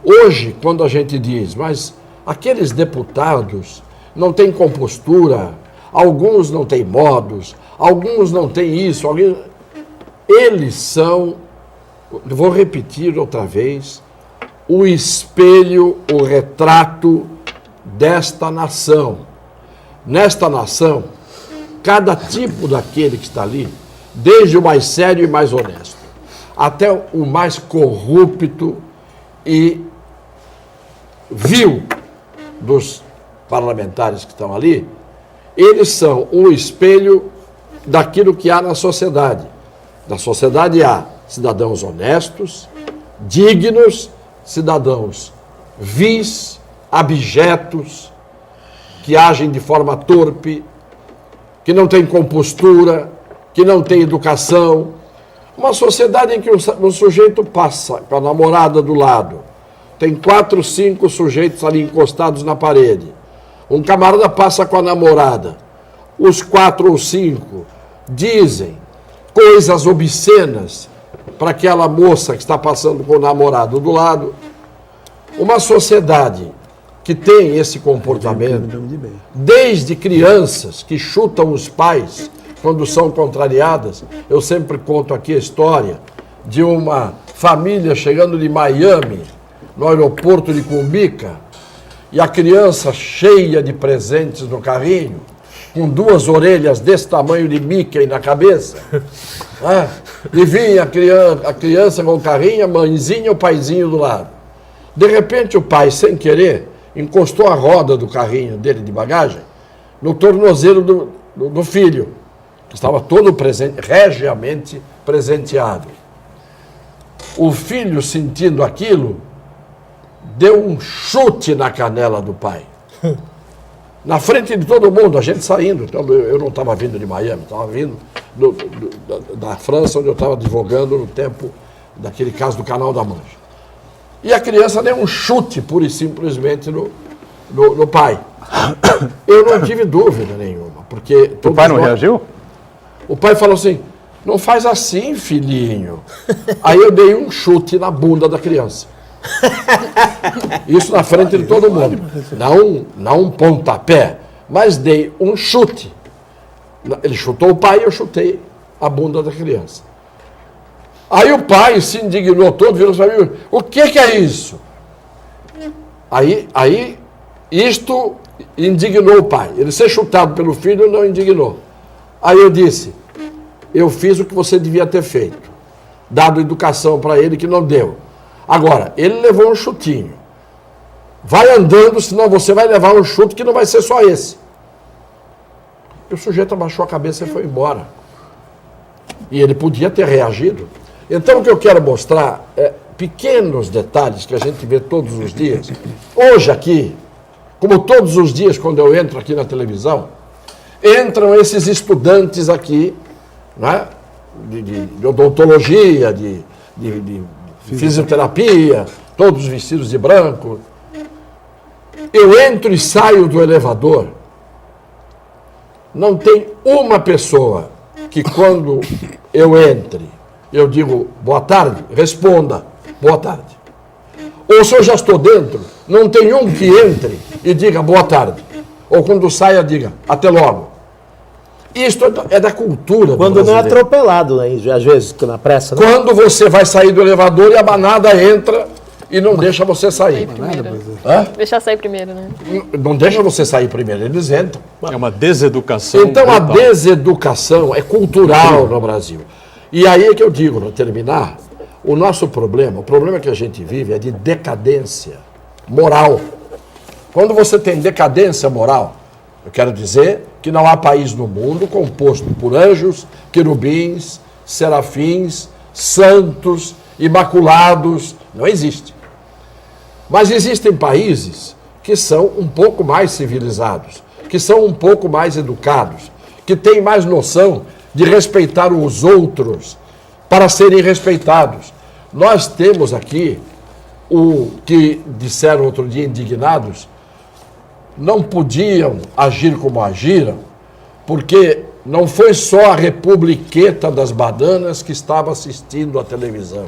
Hoje, quando a gente diz: mas aqueles deputados não têm compostura, alguns não têm modos, alguns não têm isso, eles são, vou repetir outra vez, o espelho, o retrato desta nação. Nesta nação, cada tipo daquele que está ali, desde o mais sério e mais honesto, até o mais corrupto e vil dos parlamentares que estão ali, eles são o espelho daquilo que há na sociedade. Na sociedade há cidadãos honestos, dignos, cidadãos vis, abjetos, que agem de forma torpe, que não têm compostura, que não têm educação. Uma sociedade em que um sujeito passa com a namorada do lado, tem 4, 5 sujeitos ali encostados na parede. Um camarada passa com a namorada. Os 4 ou 5 dizem coisas obscenas para aquela moça que está passando com o namorado do lado. Uma sociedade que tem esse comportamento, desde crianças que chutam os pais quando são contrariadas. Eu sempre conto aqui a história de uma família chegando de Miami, no aeroporto de Cumbica, e a criança cheia de presentes no carrinho, com 2 orelhas desse tamanho de Mickey na cabeça. E vinha a criança com o carrinho, a mãezinha e o paizinho do lado. De repente o pai, sem querer, encostou a roda do carrinho dele de bagagem no tornozelo do filho, que estava todo regiamente presenteado. O filho, sentindo aquilo, deu um chute na canela do pai. Na frente de todo mundo, a gente saindo. Então, eu não estava vindo de Miami, estava vindo da França, onde eu estava advogando no tempo daquele caso do Canal da Mancha. E a criança deu um chute, pura e simplesmente, no pai. Eu não tive dúvida nenhuma, porque... O pai não reagiu? O pai falou assim: não faz assim, filhinho. Aí eu dei um chute na bunda da criança. Isso na frente de todo mundo. Não um pontapé, mas dei um chute. Ele chutou o pai e eu chutei a bunda da criança. Aí o pai se indignou todo, virou para mim: o que é isso? Aí isto indignou o pai. Ele ser chutado pelo filho não indignou. Aí eu disse: eu fiz o que você devia ter feito. Dado educação para ele que não deu. Agora, ele levou um chutinho. Vai andando, senão você vai levar um chute que não vai ser só esse. E o sujeito abaixou a cabeça e foi embora. E ele podia ter reagido. Então, o que eu quero mostrar é pequenos detalhes que a gente vê todos os dias. Hoje aqui, como todos os dias quando eu entro aqui na televisão, entram esses estudantes aqui, né, de odontologia, de fisioterapia, todos vestidos de branco. Eu entro e saio do elevador, não tem uma pessoa que quando eu entre, eu digo boa tarde, responda boa tarde. Ou se eu já estou dentro, não tem um que entre e diga boa tarde. Ou quando saia, diga até logo. Isto é da cultura. Quando não é atropelado, né? Às vezes, na pressa. Né? Quando você vai sair do elevador e a banada entra e não deixa você sair. Deixar sair primeiro, né? Não deixa você sair primeiro, eles entram. É uma deseducação. Então a brutal. deseducação é cultural no Brasil. E aí é que eu digo, para terminar, o nosso problema, o problema que a gente vive é de decadência moral. Quando você tem decadência moral, eu quero dizer que não há país no mundo composto por anjos, querubins, serafins, santos, imaculados. Não existe. Mas existem países que são um pouco mais civilizados, que são um pouco mais educados, que têm mais noção de respeitar os outros para serem respeitados. Nós temos aqui o que disseram outro dia indignados, não podiam agir como agiram, porque não foi só a republiqueta das bananas que estava assistindo à televisão.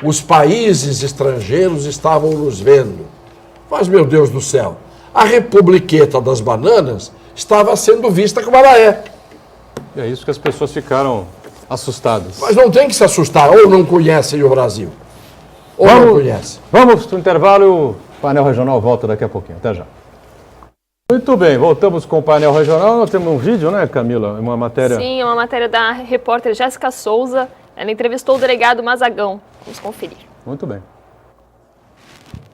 Os países estrangeiros estavam nos vendo. Mas, meu Deus do céu, a republiqueta das bananas estava sendo vista como ela é. É isso que as pessoas ficaram assustadas. Mas não tem que se assustar, ou não conhecem o Brasil, ou não conhecem. Vamos para o intervalo e o painel regional volta daqui a pouquinho. Até já. Muito bem, voltamos com o painel regional. Nós temos um vídeo, né, Camila? Uma matéria. Sim, é uma matéria da repórter Jéssica Souza. Ela entrevistou o delegado Mazagão. Vamos conferir. Muito bem.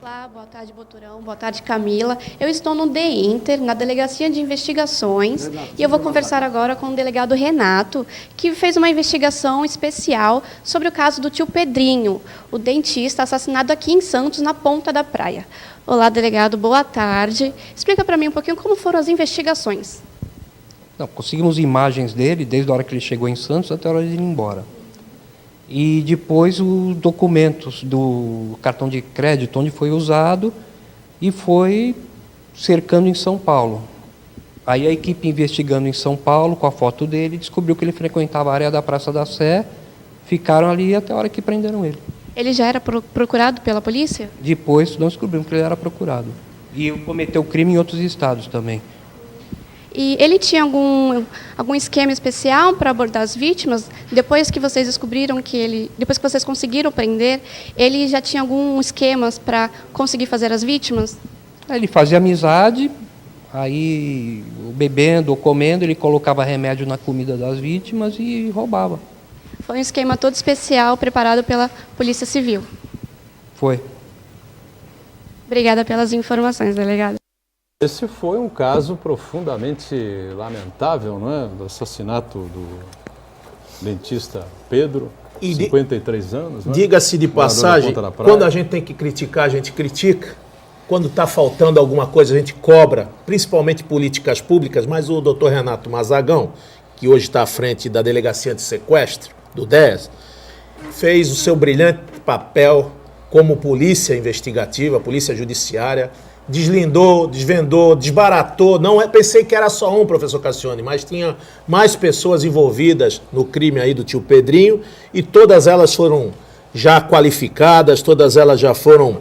Olá, boa tarde, Boturão. Boa tarde, Camila. Eu estou no DINTER, na Delegacia de Investigações, e eu vou conversar agora com o delegado Renato, que fez uma investigação especial sobre o caso do tio Pedrinho, o dentista assassinado aqui em Santos, na Ponta da Praia. Olá, delegado, boa tarde. Explica para mim um pouquinho como foram as investigações. Não, conseguimos imagens dele desde a hora que ele chegou em Santos até a hora de ir embora. E depois os documentos do cartão de crédito, onde foi usado, e foi cercando em São Paulo. Aí a equipe investigando em São Paulo, com a foto dele, descobriu que ele frequentava a área da Praça da Sé, ficaram ali até a hora que prenderam ele. Ele já era procurado pela polícia? Depois nós descobrimos que ele era procurado. E cometeu crime em outros estados também. E ele tinha algum esquema especial para abordar as vítimas? Depois que vocês descobriram que ele... Depois que vocês conseguiram prender, ele já tinha algum esquema para conseguir fazer as vítimas? Ele fazia amizade, aí bebendo ou comendo, ele colocava remédio na comida das vítimas e roubava. Foi um esquema todo especial preparado pela Polícia Civil. Foi. Obrigada pelas informações, delegado. Esse foi um caso profundamente lamentável, não é? Do assassinato do dentista Pedro, 53 anos. Diga-se de passagem, quando a gente tem que criticar, a gente critica. Quando está faltando alguma coisa, a gente cobra, principalmente políticas públicas, mas o doutor Renato Mazagão, que hoje está à frente da Delegacia de Sequestro, do DES, fez o seu brilhante papel como polícia investigativa, polícia judiciária, deslindou, desvendou, desbaratou. Pensei que era só um, professor Cassione, mas tinha mais pessoas envolvidas no crime aí do tio Pedrinho, e todas elas foram já qualificadas, todas elas já foram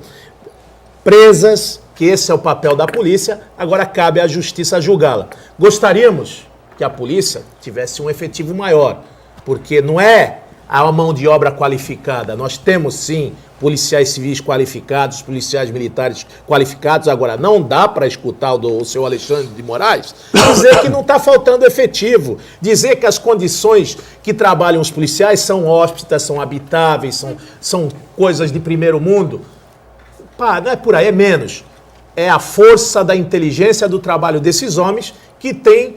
presas, que esse é o papel da polícia, agora cabe à justiça julgá-la. Gostaríamos que a polícia tivesse um efetivo maior, porque não é a mão de obra qualificada. Nós temos, sim, policiais civis qualificados, policiais militares qualificados. Agora, não dá para escutar o seu Alexandre de Moraes dizer que não está faltando efetivo, dizer que as condições que trabalham os policiais são hóspedas, são habitáveis, são coisas de primeiro mundo. Pá, não é por aí, é menos. É a força da inteligência do trabalho desses homens que tem,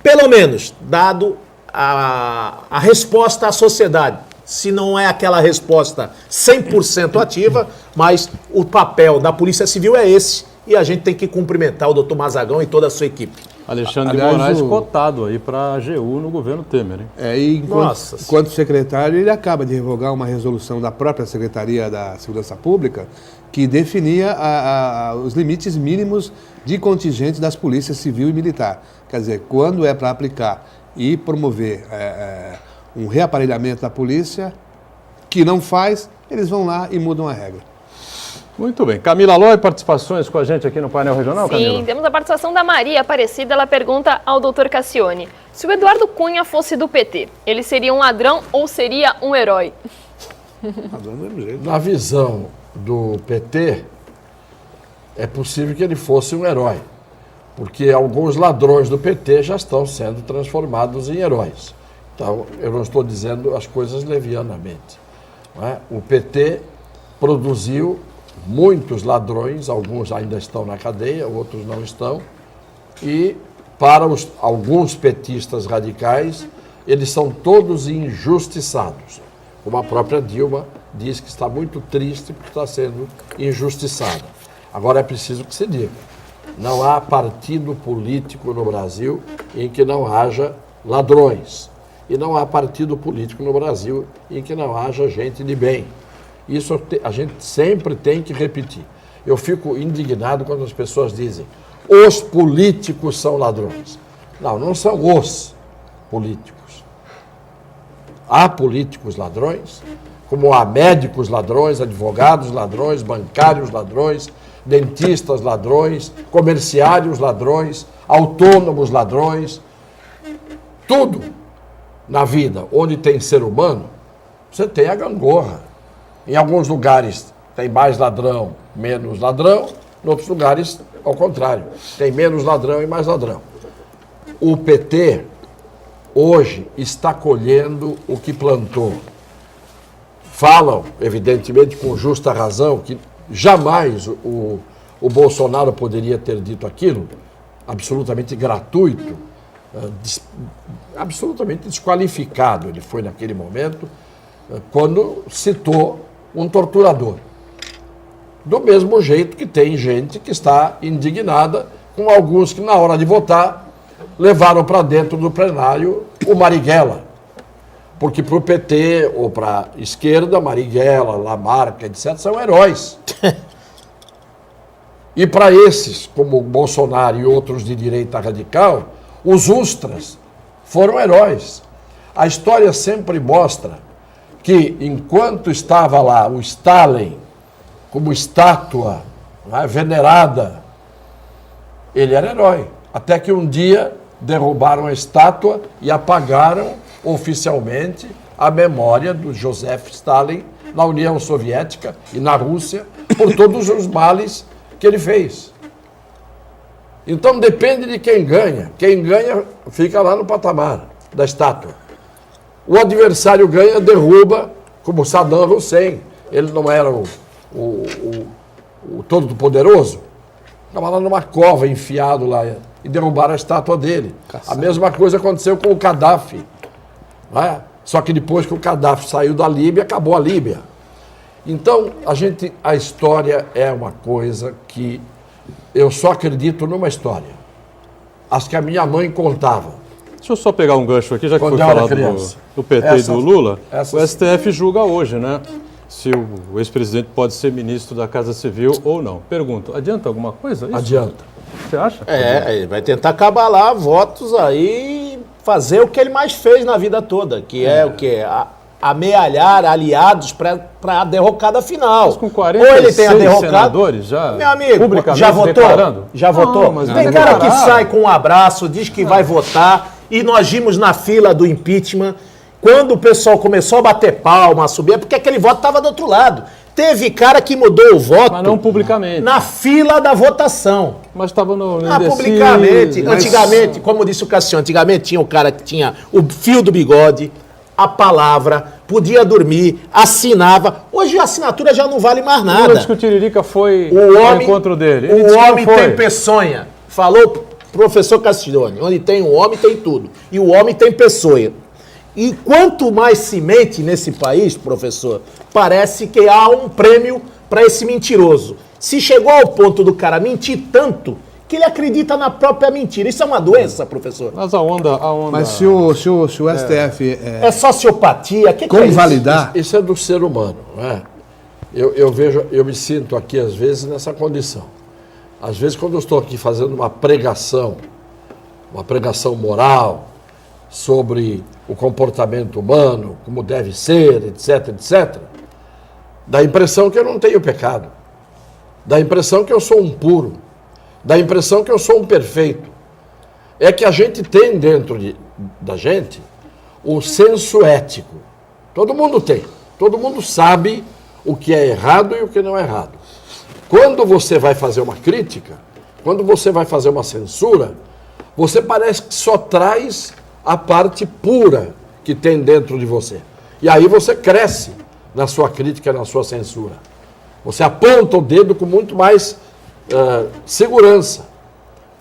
pelo menos, dado a resposta à sociedade. Se não é aquela resposta 100% ativa, mas o papel da Polícia Civil é esse, e a gente tem que cumprimentar o doutor Mazagão e toda a sua equipe. Alexandre de Moraes cotado aí para a AGU no governo Temer, hein? E enquanto secretário, ele acaba de revogar uma resolução da própria Secretaria da Segurança Pública que definia os limites mínimos de contingente das polícias civil e militar. Quer dizer, quando é para aplicar e promover um reaparelhamento da polícia, que não faz, eles vão lá e mudam a regra. Muito bem. Camila Loi, participações com a gente aqui no painel regional, Camila? Sim, temos a participação da Maria Aparecida. Ela pergunta ao doutor Cassione: se o Eduardo Cunha fosse do PT, ele seria um ladrão ou seria um herói? Na visão do PT, é possível que ele fosse um herói, porque alguns ladrões do PT já estão sendo transformados em heróis. Então, eu não estou dizendo as coisas levianamente. Não é? O PT produziu muitos ladrões, alguns ainda estão na cadeia, outros não estão, e para alguns petistas radicais, eles são todos injustiçados. Como a própria Dilma diz que está muito triste porque está sendo injustiçada. Agora é preciso que se diga, não há partido político no Brasil em que não haja ladrões. E não há partido político no Brasil em que não haja gente de bem. Isso a gente sempre tem que repetir. Eu fico indignado quando as pessoas dizem os políticos são ladrões. Não, não são os políticos. Há políticos ladrões, como há médicos ladrões, advogados ladrões, bancários ladrões, dentistas ladrões, comerciários ladrões, autônomos ladrões. Tudo na vida onde tem ser humano, você tem a gangorra. Em alguns lugares tem mais ladrão, menos ladrão. Em outros lugares, ao contrário, tem menos ladrão e mais ladrão. O PT, hoje, está colhendo o que plantou. Falam, evidentemente, com justa razão, que jamais o Bolsonaro poderia ter dito aquilo, absolutamente gratuito, absolutamente desqualificado. Ele foi, naquele momento, quando citou um torturador. Do mesmo jeito que tem gente que está indignada com alguns que, na hora de votar, levaram para dentro do plenário o Marighella. Porque para o PT ou para a esquerda, Marighella, Lamarca, etc., são heróis. E para esses, como Bolsonaro e outros de direita radical, os ultras foram heróis. A história sempre mostra que, enquanto estava lá o Stalin como estátua, né, venerada, ele era herói. Até que um dia derrubaram a estátua e apagaram oficialmente a memória do Joseph Stalin na União Soviética e na Rússia por todos os males que ele fez. Então depende de quem ganha. Quem ganha fica lá no patamar da estátua. O adversário ganha, derruba, como Saddam Hussein. Ele não era o todo-poderoso. Estava lá numa cova, enfiado lá, e derrubaram a estátua dele. A mesma coisa aconteceu com o Gaddafi. Né? Só que depois que o Gaddafi saiu da Líbia, acabou a Líbia. Então, a história é uma coisa que eu só acredito numa história. As que a minha mãe contava. Deixa eu só pegar um gancho aqui, já que Quando foi falado do PT e do Lula. O STF julga hoje, né? Se o ex-presidente pode ser ministro da Casa Civil ou não. Pergunto, adianta alguma coisa isso? Adianta. Você acha? Ele vai tentar cabalar votos aí e fazer o que ele mais fez na vida toda, que é o quê? Amealhar aliados para a derrocada final. Mas com 46 ou ele tem a derrocada, senadores já, meu amigo, publicamente já votou? declarando? Já votou? Não, mas tem cara que sai com um abraço, diz que vai votar, e nós vimos na fila do impeachment Quando o pessoal começou a bater palma, a subir, é porque aquele voto estava do outro lado. Teve cara que mudou o voto. Mas não publicamente. Na fila da votação. Mas estava no Publicamente. mas- Antigamente, como disse o Cassiano, antigamente tinha o cara que tinha o fio do bigode, a palavra, podia dormir, assinava. Hoje a assinatura já não vale mais Lula nada. disse que o Tiririca foi O ao homem, encontro dele. Ele o disse que não homem foi. tem peçonha. Falou professor Castiglione, onde tem um homem tem tudo. E o homem tem peçonha. E quanto mais se mente nesse país, professor, parece que há um prêmio para esse mentiroso. Se chegou ao ponto do cara mentir tanto que ele acredita na própria mentira. Isso é uma doença, professor? Mas a onda... Mas se o STF É sociopatia? Que é isso? convalidar, Isso é do ser humano, não é? Eu me sinto aqui, às vezes, nessa condição. Às vezes, quando eu estou aqui fazendo uma pregação moral sobre o comportamento humano, como deve ser, etc, etc, dá a impressão que eu não tenho pecado. Dá a impressão que eu sou um puro. Dá a impressão que eu sou um perfeito. É que a gente tem dentro da gente o senso ético. Todo mundo tem. Todo mundo sabe o que é errado e o que não é errado. Quando você vai fazer uma crítica, quando você vai fazer uma censura, você parece que só traz a parte pura que tem dentro de você. E aí você cresce na sua crítica, na sua censura. Você aponta o dedo com muito mais segurança,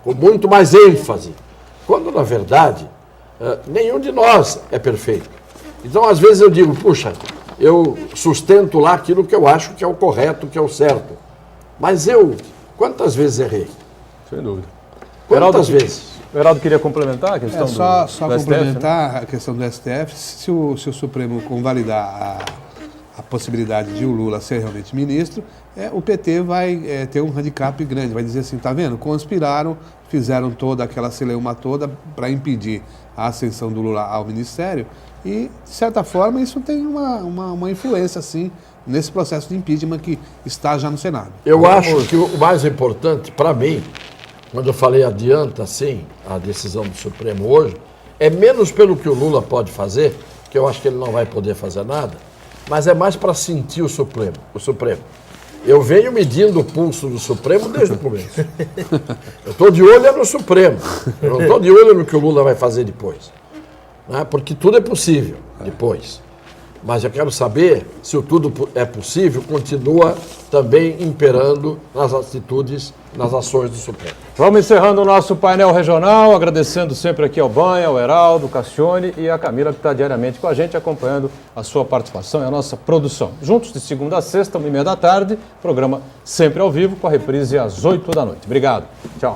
com muito mais ênfase. Quando, na verdade, nenhum de nós é perfeito. Então, às vezes eu digo, puxa, eu sustento lá aquilo que eu acho que é o correto, que é o certo. Mas quantas vezes errei? Sem dúvida. Quantas vezes? O Heraldo queria complementar a questão só do STF, complementar né? a questão do STF, se o Supremo convalidar a possibilidade de o Lula ser realmente ministro, o PT vai ter um handicap grande, vai dizer assim, tá vendo? Conspiraram, fizeram toda aquela celeuma toda para impedir a ascensão do Lula ao ministério e, de certa forma, isso tem uma influência, assim, nesse processo de impeachment que está já no Senado. Eu acho que o mais importante, para mim, quando eu falei adianta, sim, a decisão do Supremo hoje, é menos pelo que o Lula pode fazer, que eu acho que ele não vai poder fazer nada, mas é mais para sentir o Supremo. Eu venho medindo o pulso do Supremo desde o começo. Eu estou de olho no Supremo, eu não estou de olho no que o Lula vai fazer depois. Né? Porque tudo é possível depois. Mas eu quero saber se o tudo é possível, continua também imperando nas atitudes, nas ações do Supremo. Vamos encerrando o nosso painel regional, agradecendo sempre aqui ao Banha, ao Heraldo, ao Cassione e a Camila, que está diariamente com a gente, acompanhando a sua participação e a nossa produção. Juntos de segunda a sexta, 1h30 da tarde, programa sempre ao vivo, com a reprise às 8 da noite. Obrigado. Tchau.